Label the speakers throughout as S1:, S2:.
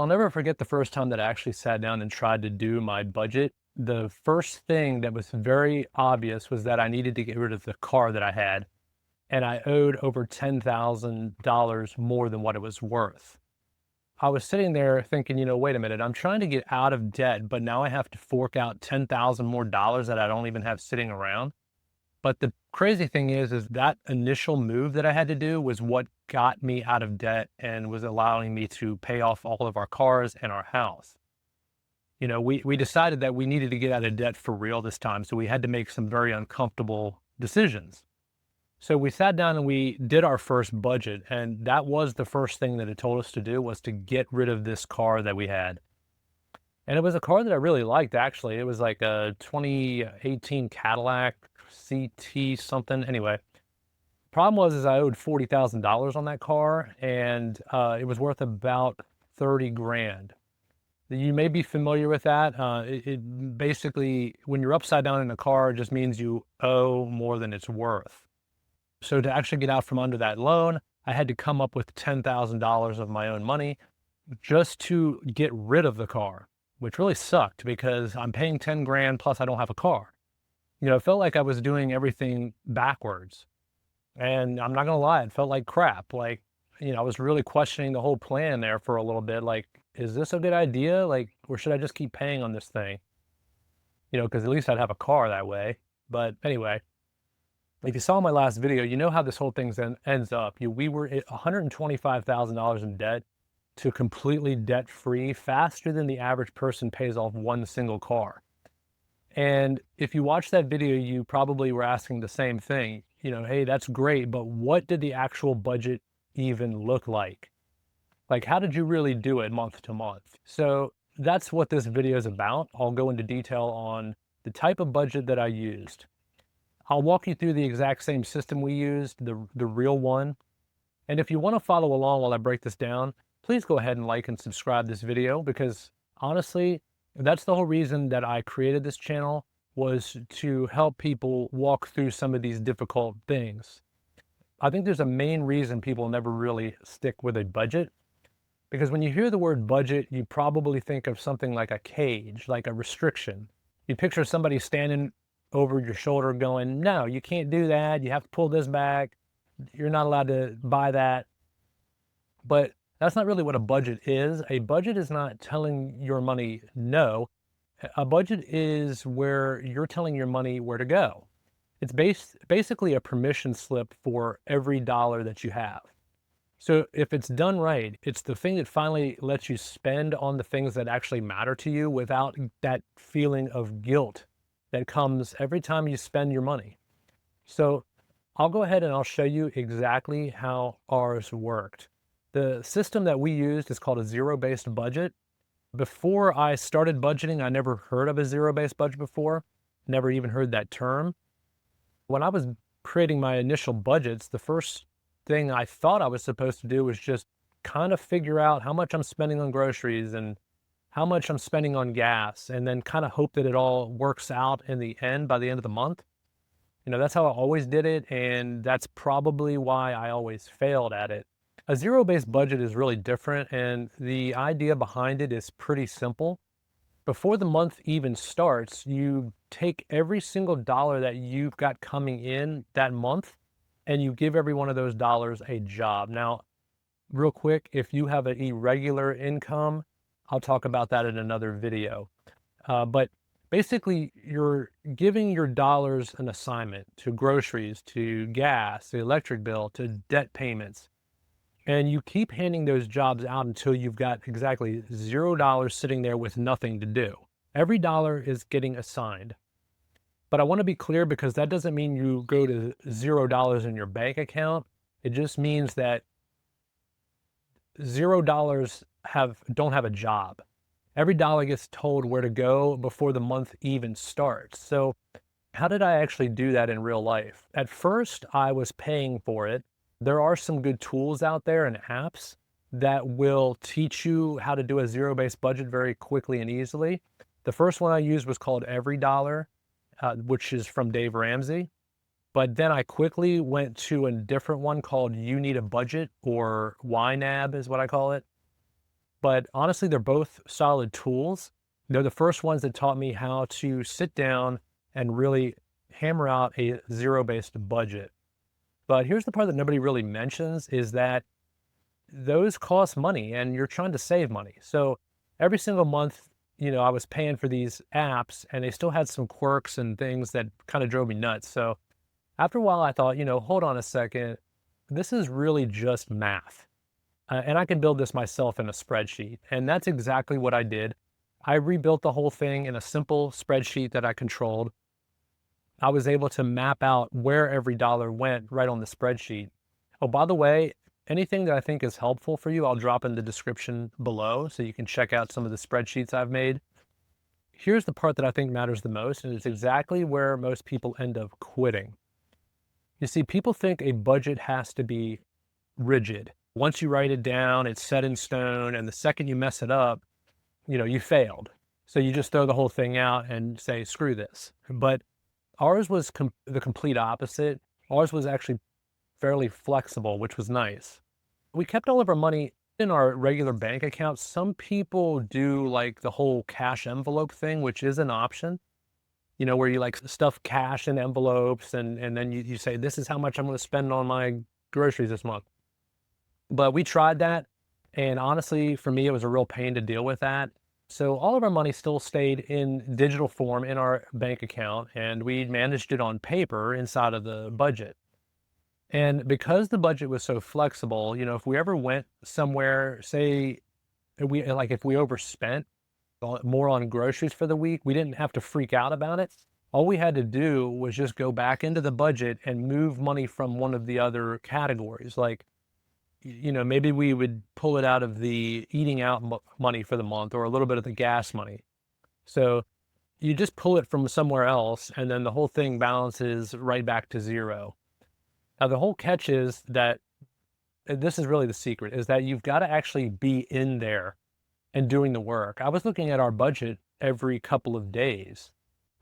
S1: I'll never forget the first time that I actually sat down and tried to do my budget. The first thing that was very obvious was that I needed to get rid of the car that I had, and I owed over $10,000 more than what it was worth. I was sitting there thinking, wait a minute, I'm trying to get out of debt, but now I have to fork out 10,000 more dollars that I don't even have sitting around. But the crazy thing is that initial move that I had to do was what got me out of debt and was allowing me to pay off all of our cars and our house. We decided that we needed to get out of debt for real this time, so we had to make some very uncomfortable decisions. So we sat down and we did our first budget, and that was the first thing that it told us to do was to get rid of this car that we had. And it was a car that I really liked, actually. It was like a 2018 Cadillac CT something. Anyway, problem was is I owed $40,000 on that car, and it was worth about 30 grand. You may be familiar with that. It basically, when you're upside down in a car, it just means you owe more than it's worth. So to actually get out from under that loan, I had to come up with $10,000 of my own money just to get rid of the car, which really sucked because I'm paying 10 grand plus I don't have a car. It felt like I was doing everything backwards. And I'm not gonna lie, it felt like crap. Like, I was really questioning the whole plan there for a little bit. Like, is this a good idea? Like, or should I just keep paying on this thing? Because at least I'd have a car that way. But anyway, if you saw my last video, you know how this whole thing ends up. We were at $125,000 in debt to completely debt free faster than the average person pays off one single car. And if you watch that video, you probably were asking the same thing, hey, that's great, but what did the actual budget even look like? Like, how did you really do it month to month? So that's what this video is about. I'll go into detail on the type of budget that I used. I'll walk you through the exact same system we used, the real one. And if you want to follow along while I break this down, please go ahead and like and subscribe this video because honestly, that's the whole reason that I created this channel was to help people walk through some of these difficult things. I think there's a main reason people never really stick with a budget because when you hear the word budget, you probably think of something like a cage, like a restriction. You picture somebody standing over your shoulder going, no, you can't do that. You have to pull this back. You're not allowed to buy that. But that's not really what a budget is. A budget is not telling your money no. A budget is where you're telling your money where to go. It's basically a permission slip for every dollar that you have. So if it's done right, it's the thing that finally lets you spend on the things that actually matter to you without that feeling of guilt that comes every time you spend your money. So I'll go ahead and I'll show you exactly how ours worked. The system that we used is called a zero-based budget. Before I started budgeting, I never heard of a zero-based budget before, never even heard that term. When I was creating my initial budgets, the first thing I thought I was supposed to do was just kind of figure out how much I'm spending on groceries and how much I'm spending on gas, and then kind of hope that it all works out in the end by the end of the month. That's how I always did it, and that's probably why I always failed at it. A zero-based budget is really different, and the idea behind it is pretty simple. Before the month even starts, you take every single dollar that you've got coming in that month, and you give every one of those dollars a job. Now, real quick, if you have an irregular income, I'll talk about that in another video. But basically, you're giving your dollars an assignment to groceries, to gas, the electric bill, to debt payments. And you keep handing those jobs out until you've got exactly $0 sitting there with nothing to do. Every dollar is getting assigned. But I want to be clear because that doesn't mean you go to $0 in your bank account. It just means that $0 don't have a job. Every dollar gets told where to go before the month even starts. So how did I actually do that in real life? At first, I was paying for it. There are some good tools out there and apps that will teach you how to do a zero-based budget very quickly and easily. The first one I used was called Every Dollar, which is from Dave Ramsey. But then I quickly went to a different one called You Need a Budget, or YNAB is what I call it. But honestly, they're both solid tools. They're the first ones that taught me how to sit down and really hammer out a zero-based budget. But here's the part that nobody really mentions is that those cost money and you're trying to save money. So every single month, I was paying for these apps and they still had some quirks and things that kind of drove me nuts. So after a while, I thought, hold on a second. This is really just math. And I can build this myself in a spreadsheet. And that's exactly what I did. I rebuilt the whole thing in a simple spreadsheet that I controlled. I was able to map out where every dollar went right on the spreadsheet. Oh, by the way, anything that I think is helpful for you, I'll drop in the description below so you can check out some of the spreadsheets I've made. Here's the part that I think matters the most, and it's exactly where most people end up quitting. You see, people think a budget has to be rigid. Once you write it down, it's set in stone, and the second you mess it up, you failed. So you just throw the whole thing out and say, screw this. But ours was the complete opposite. Ours was actually fairly flexible, which was nice. We kept all of our money in our regular bank account. Some people do like the whole cash envelope thing, which is an option, where you like stuff cash in envelopes and then you say, this is how much I'm going to spend on my groceries this month. But we tried that. And honestly, for me, it was a real pain to deal with that. So all of our money still stayed in digital form in our bank account, and we managed it on paper inside of the budget. And because the budget was so flexible, if we ever went somewhere, say if we overspent more on groceries for the week, we didn't have to freak out about it. All we had to do was just go back into the budget and move money from one of the other categories. Like, maybe we would pull it out of the eating out money for the month or a little bit of the gas money. So you just pull it from somewhere else and then the whole thing balances right back to zero. Now, the whole catch is that this is really the secret, is that you've got to actually be in there and doing the work. I was looking at our budget every couple of days,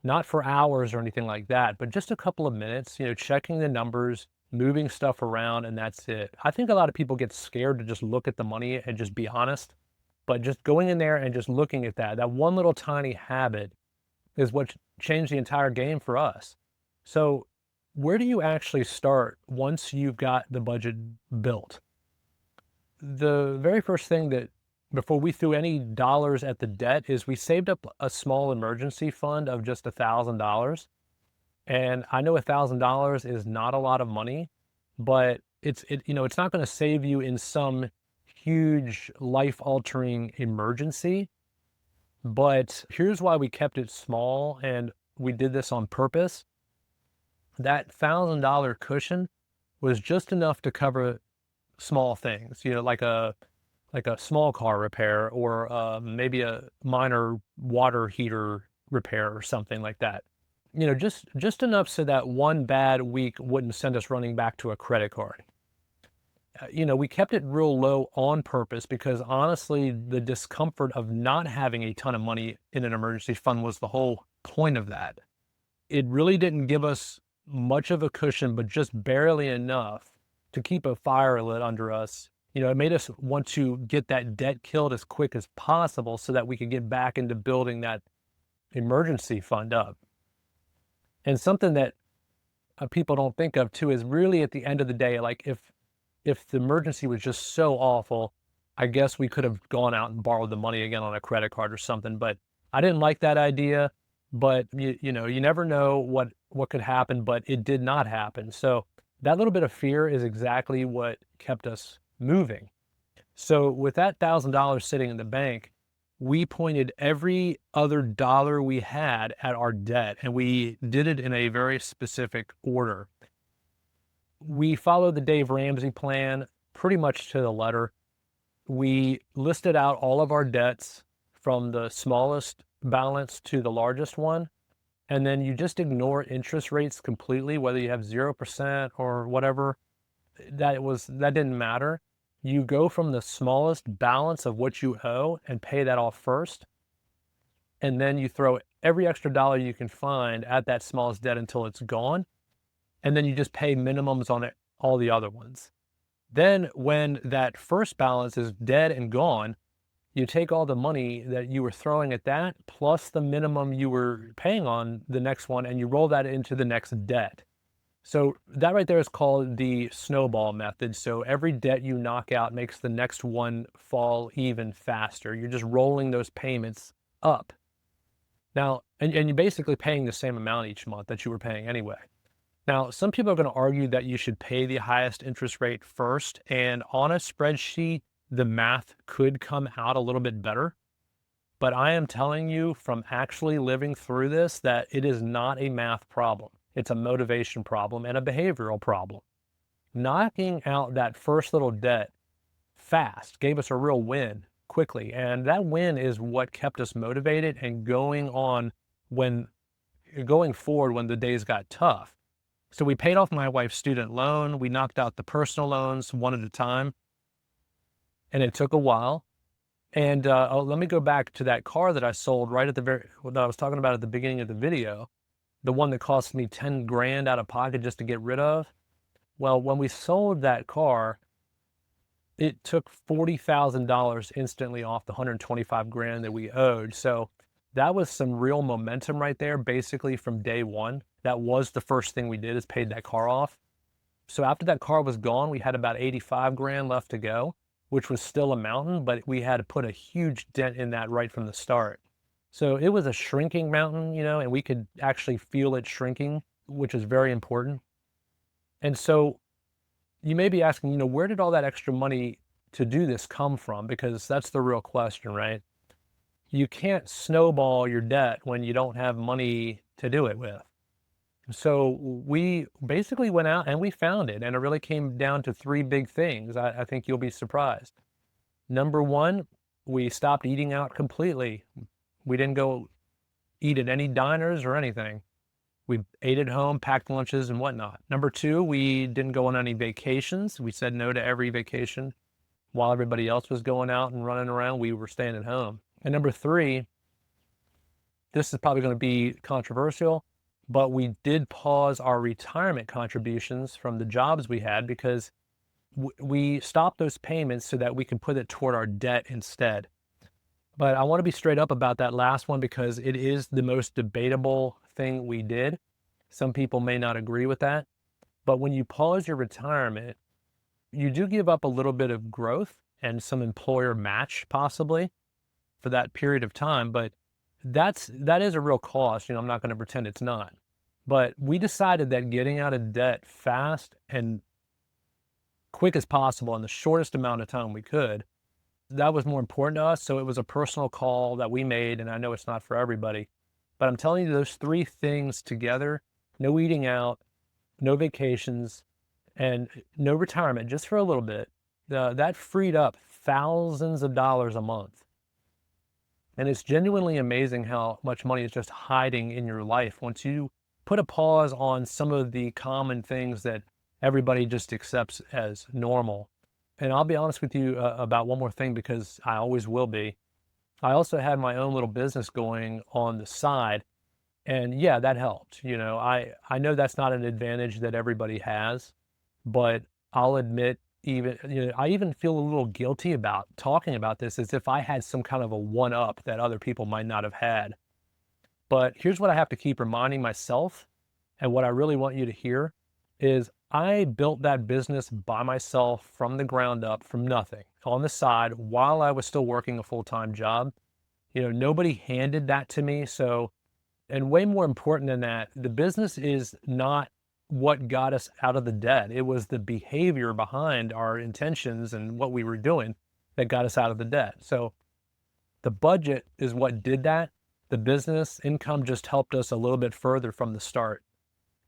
S1: not for hours or anything like that, but just a couple of minutes, checking the numbers, moving stuff around, and that's it. I think a lot of people get scared to just look at the money and just be honest, but just going in there and just looking at that one little tiny habit is what changed the entire game for us. So where do you actually start once you've got the budget built? The very first thing that before we threw any dollars at the debt is we saved up a small emergency fund of just $1,000. And I know $1,000 is not a lot of money, but it's not going to save you in some huge life-altering emergency. But here's why we kept it small, and we did this on purpose. That $1,000 cushion was just enough to cover small things, like a small car repair or maybe a minor water heater repair or something like that. Just enough so that one bad week wouldn't send us running back to a credit card. We kept it real low on purpose because honestly, the discomfort of not having a ton of money in an emergency fund was the whole point of that. It really didn't give us much of a cushion, but just barely enough to keep a fire lit under us. It made us want to get that debt killed as quick as possible so that we could get back into building that emergency fund up. And something that people don't think of too is really at the end of the day, like if the emergency was just so awful, I guess we could have gone out and borrowed the money again on a credit card or something. But I didn't like that idea. But you never know what could happen, but it did not happen. So that little bit of fear is exactly what kept us moving. So with that $1,000 sitting in the bank, we pointed every other dollar we had at our debt, and we did it in a very specific order. We followed the Dave Ramsey plan pretty much to the letter. We listed out all of our debts from the smallest balance to the largest one. And then you just ignore interest rates completely, whether you have 0% or whatever. That didn't matter. You go from the smallest balance of what you owe and pay that off first. And then you throw every extra dollar you can find at that smallest debt until it's gone. And then you just pay minimums on all the other ones. Then when that first balance is dead and gone, You take all the money that you were throwing at that plus the minimum you were paying on the next one and you roll that into the next debt. So that right there is called the snowball method. So every debt you knock out makes the next one fall even faster. You're just rolling those payments up. Now, and you're basically paying the same amount each month that you were paying anyway. Now, some people are going to argue that you should pay the highest interest rate first. And on a spreadsheet, the math could come out a little bit better. But I am telling you from actually living through this that it is not a math problem. It's a motivation problem and a behavioral problem. Knocking out that first little debt fast gave us a real win quickly. And that win is what kept us motivated and going forward when the days got tough. So we paid off my wife's student loan. We knocked out the personal loans one at a time. And it took a while. And let me go back to that car that I sold right at that I was talking about at the beginning of the video, the one that cost me 10 grand out of pocket just to get rid of. Well, when we sold that car, it took $40,000 instantly off the 125 grand that we owed. So that was some real momentum right there, basically from day one. That was the first thing we did, is paid that car off. So after that car was gone, we had about 85 grand left to go, which was still a mountain, but we had to put a huge dent in that right from the start. So it was a shrinking mountain, and we could actually feel it shrinking, which is very important. And so you may be asking, where did all that extra money to do this come from? Because that's the real question, right? You can't snowball your debt when you don't have money to do it with. So we basically went out and we found it, and it really came down to three big things. I think you'll be surprised. Number one, we stopped eating out completely. We didn't go eat at any diners or anything. We ate at home, packed lunches and whatnot. Number two, we didn't go on any vacations. We said no to every vacation. While everybody else was going out and running around, we were staying at home. And number three, this is probably going to be controversial, but we did pause our retirement contributions from the jobs we had because we stopped those payments so that we can put it toward our debt instead. But I want to be straight up about that last one because it is the most debatable thing we did. Some people may not agree with that. But when you pause your retirement, you do give up a little bit of growth and some employer match possibly for that period of time. But that is a real cost. I'm not going to pretend it's not. But we decided that getting out of debt fast and quick as possible in the shortest amount of time we could, that was more important to us. So it was a personal call that we made, and I know it's not for everybody. But I'm telling you, those three things together, no eating out, no vacations, and no retirement, just for a little bit, that freed up thousands of dollars a month. And it's genuinely amazing how much money is just hiding in your life once you put a pause on some of the common things that everybody just accepts as normal. And I'll be honest with you about one more thing, because I always will be. I also had my own little business going on the side. And yeah, that helped. I know that's not an advantage that everybody has, but I'll admit, I even feel a little guilty about talking about this as if I had some kind of a one up that other people might not have had. But here's what I have to keep reminding myself, and what I really want you to hear is I built that business by myself from the ground up, from nothing, on the side while I was still working a full-time job. Nobody handed that to me. So, and way more important than that, the business is not what got us out of the debt. It was the behavior behind our intentions and what we were doing that got us out of the debt. So the budget is what did that. The business income just helped us a little bit further from the start.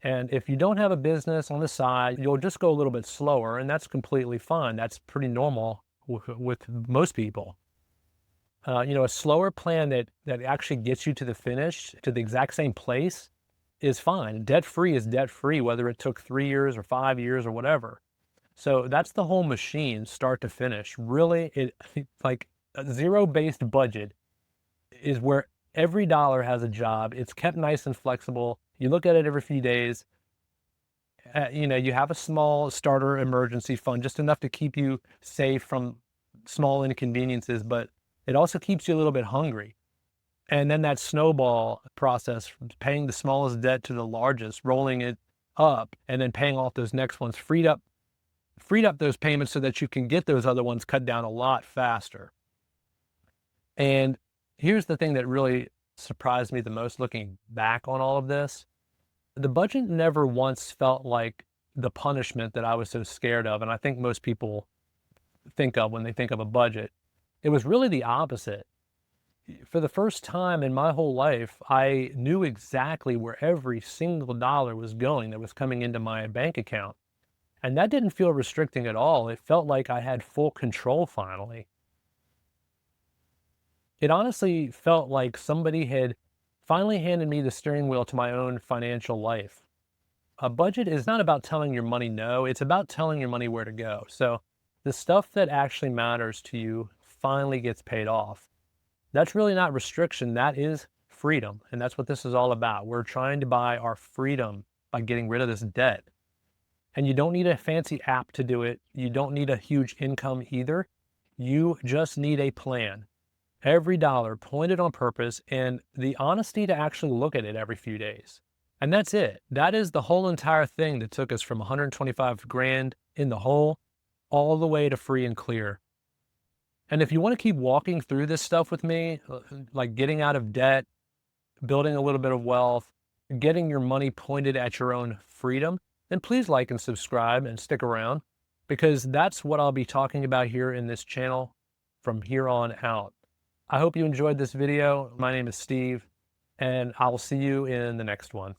S1: And if you don't have a business on the side, you'll just go a little bit slower, and that's completely fine. That's pretty normal with most people. A slower plan that actually gets you to the finish, to the exact same place, is fine. Debt-free is debt-free, whether it took 3 years or 5 years or whatever. So that's the whole machine, start to finish. Really, like a zero-based budget is where every dollar has a job. It's kept nice and flexible. You look at it every few days. You have a small starter emergency fund, just enough to keep you safe from small inconveniences. But It also keeps you a little bit hungry. And then that snowball process from paying the smallest debt to the largest, rolling it up, and then paying off those next ones freed up those payments so that you can get those other ones cut down a lot faster. And here's the thing that really surprised me the most looking back on all of this. The budget never once felt like the punishment that I was so scared of, and I think most people think of when they think of a budget. It was really the opposite. For the first time in my whole life, I knew exactly where every single dollar was going that was coming into my bank account. And that didn't feel restricting at all. It felt like I had full control finally. It honestly felt like somebody had finally handed me the steering wheel to my own financial life. A budget is not about telling your money no, it's about telling your money where to go. So the stuff that actually matters to you finally gets paid off. That's really not restriction, that is freedom. And that's what this is all about. We're trying to buy our freedom by getting rid of this debt. And you don't need a fancy app to do it. You don't need a huge income either. You just need a plan. Every dollar pointed on purpose and the honesty to actually look at it every few days. And that's it. That is the whole entire thing that took us from 125 grand in the hole all the way to free and clear. And if you want to keep walking through this stuff with me, like getting out of debt, building a little bit of wealth, getting your money pointed at your own freedom, then please like and subscribe and stick around because that's what I'll be talking about here in this channel from here on out. I hope you enjoyed this video. My name is Steve, and I'll see you in the next one.